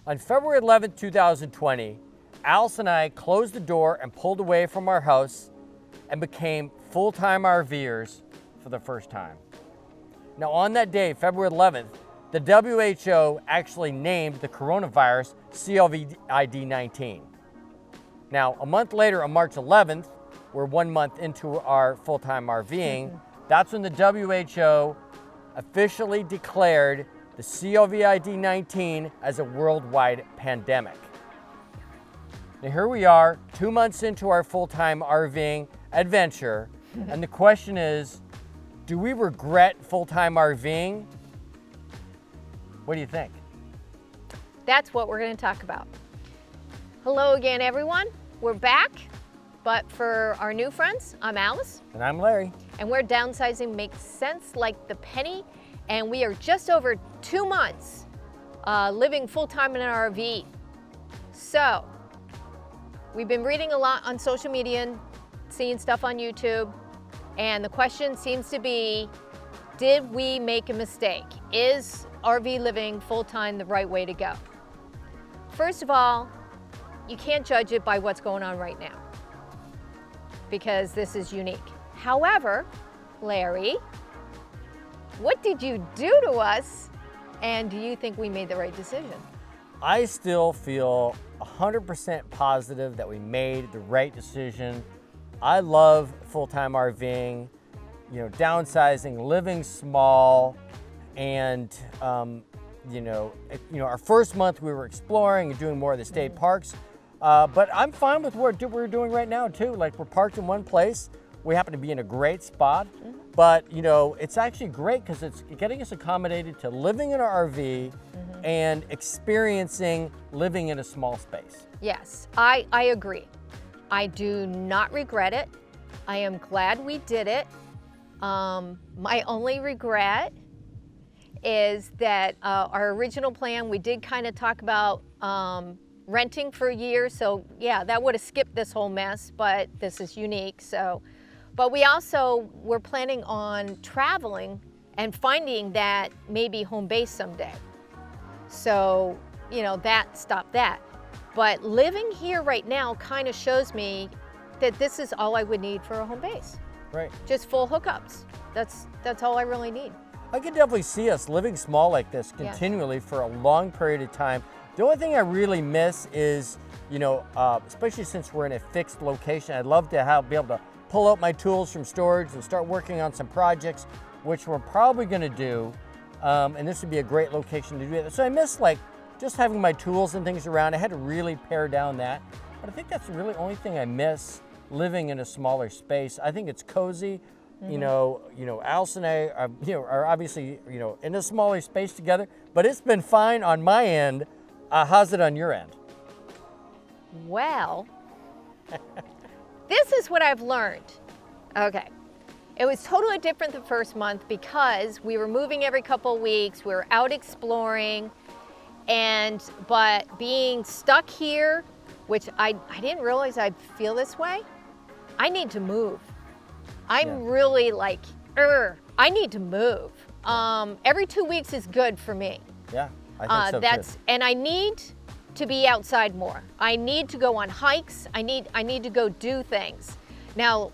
On February 11th, 2020, Alice and I closed the door and pulled away from our house and became full-time RVers for the first time. Now on that day, February 11th, the WHO actually named the coronavirus COVID-19. Now, a month later, on March 11th, we're 1 month into our full-time RVing, that's when the WHO officially declared the COVID-19 as a worldwide pandemic. Now here we are, 2 months into our full-time RVing adventure, and the question is, do we regret full-time RVing? What do you think? That's what we're going to talk about. Hello again, everyone. We're back, but for our new friends, I'm Alice. And I'm Larry. And we're Downsizing Makes Sense Like the Penny, and we are just over 2 months living full-time in an RV. So, we've been reading a lot on social media and seeing stuff on YouTube, and the question seems to be, did we make a mistake? Is RV living full-time the right way to go? First of all, you can't judge it by what's going on right now, because this is unique. However, Larry, what did you do to us, and do you think we made the right decision? I still feel 100% positive that we made the right decision. I love full-time RVing, downsizing, living small, and our first month we were exploring and doing more of the state parks. But I'm fine with what we're doing right now too. Like, we're parked in one place. We happen to be in a great spot, but it's actually great because it's getting us accommodated to living in an RV and experiencing living in a small space. Yes, I agree. I do not regret it. I am glad we did it. My only regret is that our original plan, we did kind of talk about renting for a year. So yeah, that would have skipped this whole mess, but this is unique. But we also were planning on traveling and finding that maybe home base someday. So, that stopped that. But living here right now kind of shows me that this is all I would need for a home base. Right. Just full hookups. That's all I really need. I could definitely see us living small like this continually for a long period of time. The only thing I really miss is, especially since we're in a fixed location, I'd love to be able to pull out my tools from storage and start working on some projects, which we're probably going to do. And this would be a great location to do that. So I miss just having my tools and things around. I had to really pare down that. But I think that's the really only thing I miss living in a smaller space. I think it's cozy. Alice and I are obviously, in a smaller space together, but it's been fine on my end. How's it on your end? Well, this is what I've learned. Okay. It was totally different the first month because we were moving every couple of weeks. We were out exploring, but being stuck here, which I didn't realize I'd feel this way. I need to move. I'm really I need to move. Every 2 weeks is good for me. Yeah, I think so too. And I need to be outside more. I need to go on hikes. I need to go do things. Now,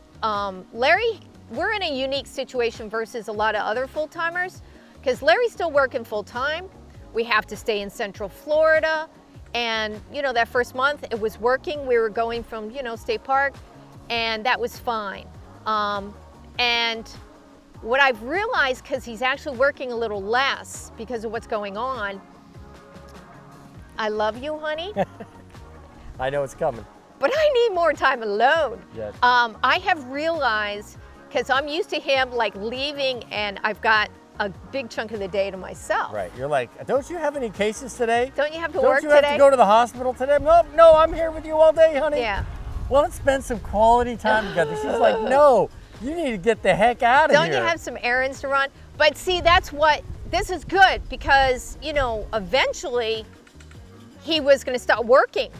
Larry, we're in a unique situation versus a lot of other full-timers because Larry's still working full-time. We have to stay in Central Florida. And, that first month it was working. We were going from, State Park, and that was fine. And what I've realized, because he's actually working a little less because of what's going on, I love you, honey. I know it's coming. But I need more time alone. Yes. I have realized, because I'm used to him leaving and I've got a big chunk of the day to myself. Right. You're like, don't you have any cases today? Don't you have to work today? Don't you have to go to the hospital today? No, I'm here with you all day, honey. Yeah. Well, let's spend some quality time together. She's like, no, you need to get the heck out of here. Don't you have some errands to run? But see, this is good because, eventually he was going to stop working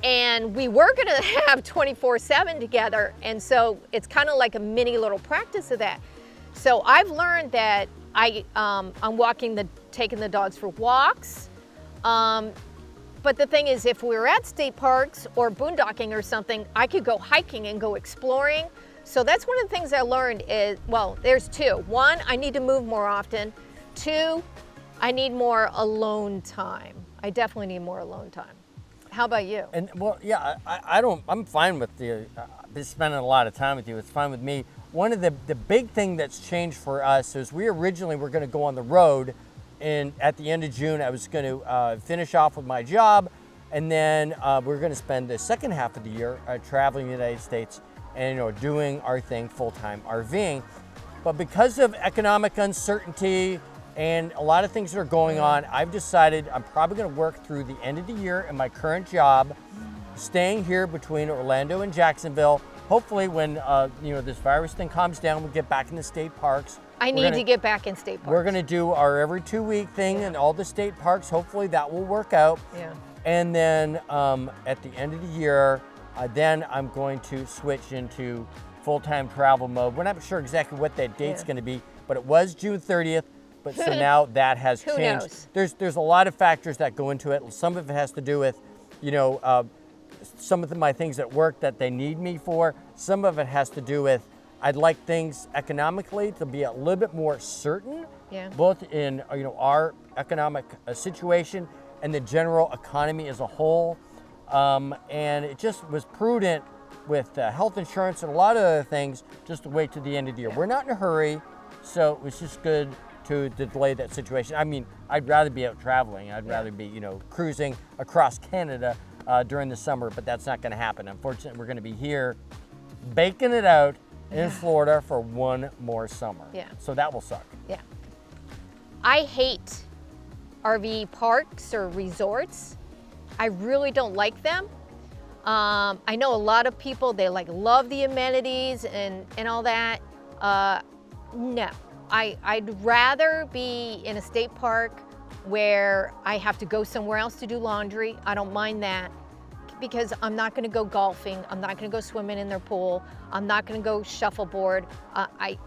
and we were going to have 24/7 together. And so it's kind of like a mini little practice of that. So I've learned that I'm taking the dogs for walks. But the thing is, if we were at state parks or boondocking or something, I could go hiking and go exploring. So that's one of the things I learned is, well, there's two. One, I need to move more often. Two, I need more alone time. I definitely need more alone time. How about you? And well, yeah, I'm fine with spending a lot of time with you. It's fine with me. One of the big thing that's changed for us is we originally were going to go on the road, and at the end of June, I was going to finish off with my job, and then we're going to spend the second half of the year traveling the United States and doing our thing full-time RVing. But because of economic uncertainty and a lot of things that are going on, I've decided I'm probably going to work through the end of the year in my current job, staying here between Orlando and Jacksonville. Hopefully when this virus thing calms down, we'll get back in the state parks. I need to get back in state parks. We're going to do our every 2-week thing in all the state parks. Hopefully that will work out. Yeah. And then at the end of the year, then I'm going to switch into full-time travel mode. We're not sure exactly what that date's going to be, but it was June 30th. But so now that has Who changed. knows? There's a lot of factors that go into it. Some of it has to do with, some of my things at work that they need me for. Some of it has to do with I'd like things economically to be a little bit more certain, both in our economic situation and the general economy as a whole. And it just was prudent with health insurance and a lot of other things just to wait to the end of the year. We're not in a hurry, so it was just good to delay that situation. I mean, I'd rather be out traveling. I'd rather be, cruising across Canada during the summer, but that's not going to happen. Unfortunately, we're going to be here baking it out in Florida for one more summer. Yeah. So that will suck. Yeah. I hate RV parks or resorts. I really don't like them. I know a lot of people, they love the amenities and all that. No. I'd rather be in a state park where I have to go somewhere else to do laundry. I don't mind that because I'm not gonna go golfing. I'm not gonna go swimming in their pool. I'm not gonna go shuffleboard. I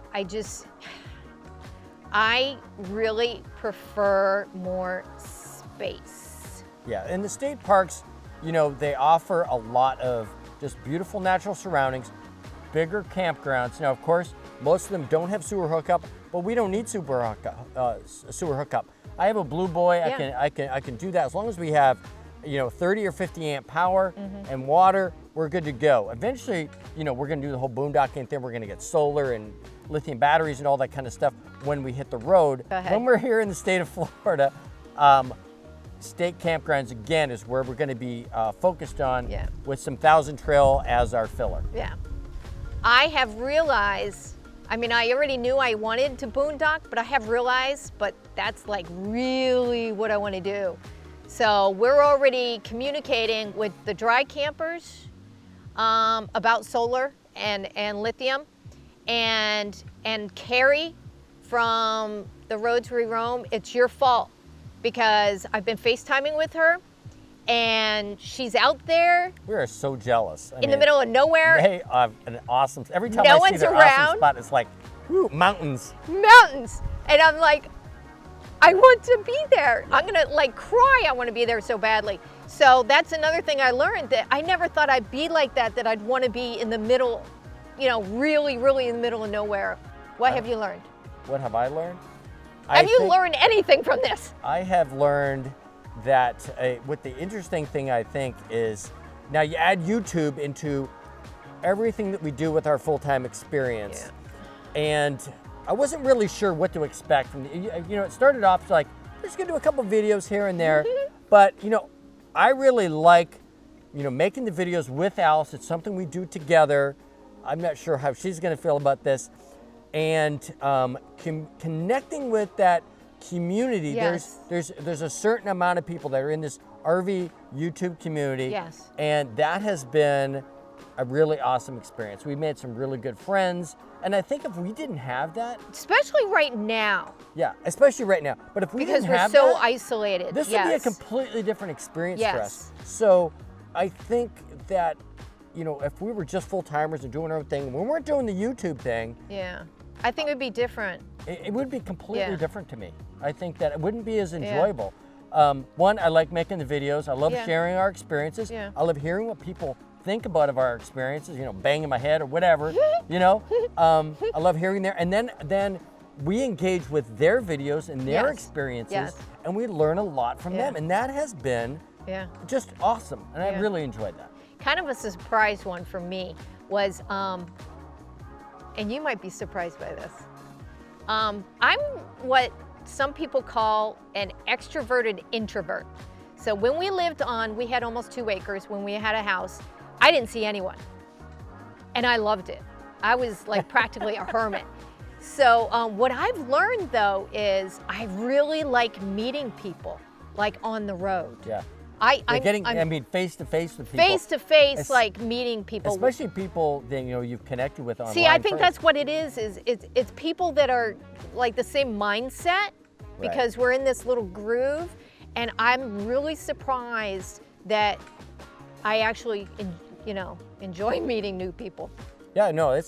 really prefer more space. Yeah, and the state parks, they offer a lot of just beautiful natural surroundings, bigger campgrounds. Now, of course, most of them don't have sewer hookup, but we don't need sewer hookup. I have a Blue Boy. I can do that as long as we have, 30 or 50 amp power and water. We're good to go. Eventually, we're going to do the whole boondocking thing. We're going to get solar and lithium batteries and all that kind of stuff when we hit the road. When we're here in the state of Florida, state campgrounds again is where we're going to be focused on with some Thousand Trail as our filler. Yeah. I have realized, I already knew I wanted to boondock, but I have realized, but that's really what I want to do. So we're already communicating with the dry campers about solar and lithium, and Carrie from the Roads We Roam, it's your fault because I've been FaceTiming with her. And she's out there. We are so jealous. In the middle of nowhere. They have an awesome, every time No I see one's their around. awesome spot, it's like, whoo, mountains. Mountains. And I'm like, I want to be there. I'm gonna cry. I want to be there so badly. So that's another thing I learned, that I never thought I'd be like that I'd want to be in the middle, really, really in the middle of nowhere. What have you learned? What have I learned? Have you learned anything from this? I have learned that what the interesting thing I think is, now you add YouTube into everything that we do with our full-time experience. And I wasn't really sure what to expect from it started off like, we're just gonna do a couple videos here and there. But I really like making the videos with Alice. It's something we do together. I'm not sure how she's gonna feel about this. And connecting with that community. There's a certain amount of people that are in this RV YouTube community. And that has been a really awesome experience. We made some really good friends. And I think if we didn't have that, especially right now. Yeah, especially right now. But if we didn't have because we're so that, isolated. this would be a completely different experience for us. So I think that, if we were just full-timers and doing our own thing, we weren't doing the YouTube thing. Yeah, I think it would be different. It would be completely different to me. I think that it wouldn't be as enjoyable. One, I like making the videos. I love Yeah. sharing our experiences. Yeah. I love hearing what people think about of our experiences, you know, banging my head or whatever, you know. I love hearing their, and then we engage with their videos and their Yes. experiences, Yes. and we learn a lot from Yeah. them, and that has been Yeah. just awesome, and I Yeah. really enjoyed that. Kind of a surprise one for me was, and you might be surprised by this. I'm what some people call an extroverted introvert. So when we lived on, we had almost 2 acres when we had a house, I didn't see anyone. And I loved it. I was like practically a hermit. So what I've learned though is I really like meeting people, like on the road. Yeah. I'm I mean, face to face with people. face to face, Es- like meeting people. Especially people that you know you've connected with online. See, I think friends. that's what it is it's people that are like the same mindset because we're in this little groove, and I'm really surprised that I actually, enjoy meeting new people. Yeah, no,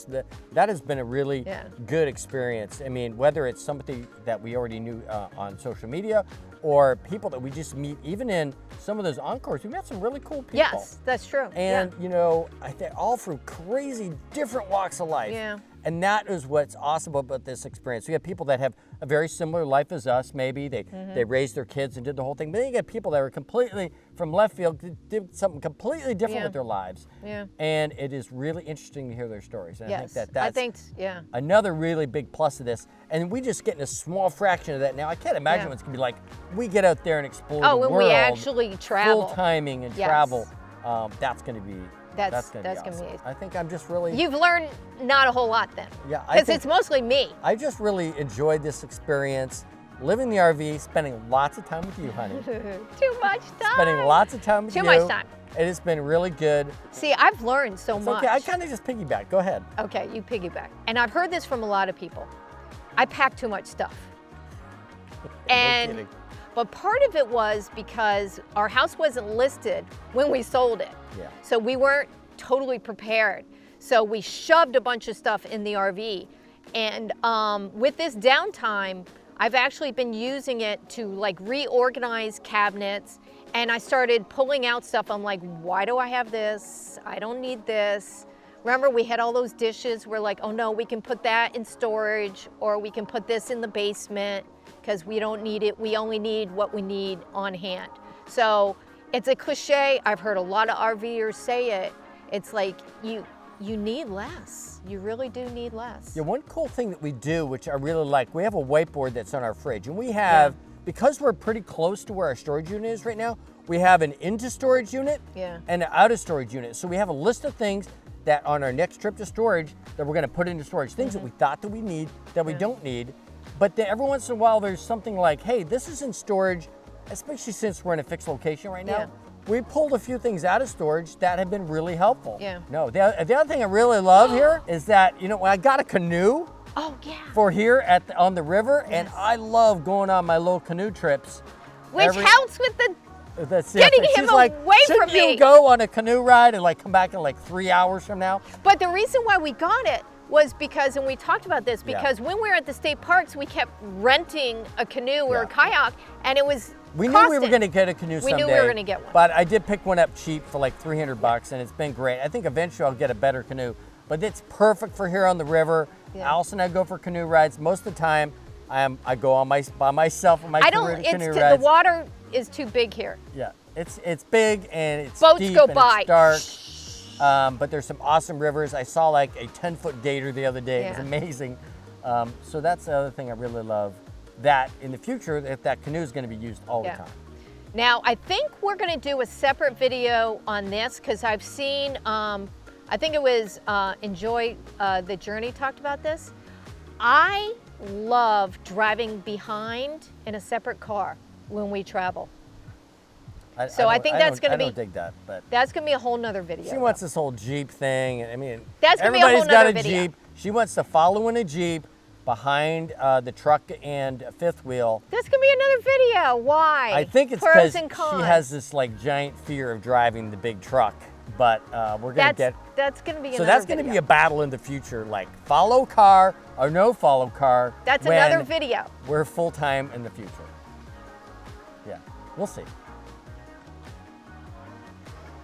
that has been a really Yeah. good experience. I mean, whether it's somebody that we already knew on social media or people that we just meet, even in some of those encores, we met some really cool people. Yes, that's true. And, you know, I think all from crazy different walks of life. Yeah. And that is what's awesome about this experience. We have people that have a very similar life as us, maybe. They raised their kids and did the whole thing. But then you get people that were completely from left field, did something completely different Yeah. with their lives. Yeah. And it is really interesting to hear their stories. And Yes, I think that's yeah. another really big plus of this. And we just getting a small fraction of that now. I can't imagine Yeah. what it's going to be like. We get out there and explore Oh, the when world. we actually travel. Full timing and Yes. travel. That's going to be That's gonna gonna be awesome. be- I think I'm just really You've learned not a whole lot then. Yeah, I Because think- it's mostly me. I just really enjoyed this experience, living the RV, spending lots of time with you, honey. Too much time. Spending lots of time with Too you. much time. It has been really good. See, I've learned so It's much. okay. I kind of just piggyback. Go ahead. Okay, you piggyback. And I've heard this from a lot of people. I pack too much stuff. No And kidding. but part of it was because our house wasn't listed when we sold it. Yeah. So we weren't totally prepared. So we shoved a bunch of stuff in the RV. And with this downtime, I've actually been using it to like reorganize cabinets. And I started pulling out stuff. I'm like, why do I have this? I don't need this. Remember, we had all those dishes. We're like, oh no, we can put that in storage, or we can put this in the basement because we don't need it. We only need what we need on hand. So it's a cliche. I've heard a lot of RVers say it. It's like you need less. You really do need less. Yeah, one cool thing that we do, which I really like, we have a whiteboard that's on our fridge, and we have, because we're pretty close to where our storage unit is right now, we have an into storage unit Yeah. and an out of storage unit. So we have a list of things that on our next trip to storage that we're going to put into storage, things that we thought that we need, that we don't need. But then every once in a while, there's something like, hey, this is in storage, especially since we're in a fixed location right now. Yeah. We pulled a few things out of storage that have been really helpful. Yeah. No, the other thing I really love here is that, you know, when I got a canoe Oh yeah. for here on the river, and I love going on my little canoe trips. Which helps with the That's Getting it. him She's like, away from shouldn't you me." go on a canoe ride and like come back in like 3 hours from now? But the reason why we got it was because, and we talked about this, Yeah. because when we were at the state parks, we kept renting a canoe or Yeah. a kayak, and it was We knew we were costing. going to get a canoe We someday. knew we were gonna get one. But I did pick one up cheap for like $300, and it's been great. I think eventually I'll get a better canoe. But it's perfect for here on the river. Yeah. Allison and I go for canoe rides. Most of the time, I go on by myself on my I don't. canoe The rides. water is too big here. Yeah, it's big and it's Boats deep go and by. It's dark. But there's some awesome rivers. I saw like a 10-foot gator the other day. It was Yeah. amazing. So that's the other thing I really love. That in the future, if that canoe is going to be used all Yeah. the time. Now, I think we're going to do a separate video on this because I've seen, I think it was Enjoy the Journey talked about this. I love driving behind in a separate car when we travel. So I think that's gonna I be- don't dig that, but That's going to be a whole nother video. she wants this whole Jeep thing. I mean, That's gonna be a whole everybody's got a nother video. Jeep. She wants to follow in a Jeep behind the truck and fifth wheel. That's going to be another video. Why? I think it's Pros because and cons. she has this like giant fear of driving the big truck. But we're gonna get. That's going to be So another that's going to video. be a battle in the future, like follow car or no follow car. That's when another video. We're full time in the future. Yeah. We'll see.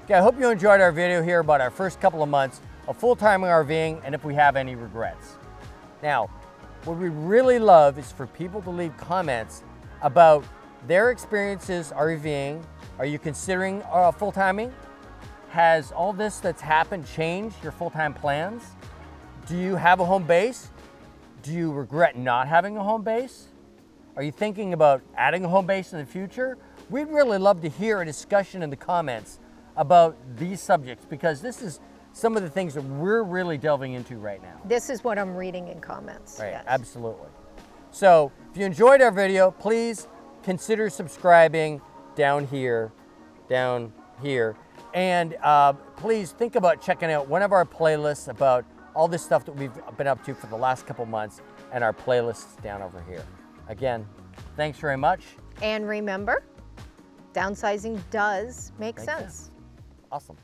Okay, I hope you enjoyed our video here about our first couple of months of full-time RVing and if we have any regrets. Now, what we really love is for people to leave comments about their experiences RVing. Are you considering full-timing? Has all this that's happened changed your full-time plans? Do you have a home base? Do you regret not having a home base? Are you thinking about adding a home base in the future? We'd really love to hear a discussion in the comments about these subjects because this is some of the things that we're really delving into right now. This is what I'm reading in comments. Right, yes. Absolutely. So if you enjoyed our video, please consider subscribing down here. And please think about checking out one of our playlists about all this stuff that we've been up to for the last couple months and our playlists down over here. Again, thanks very much. And remember, downsizing does make sense. Awesome.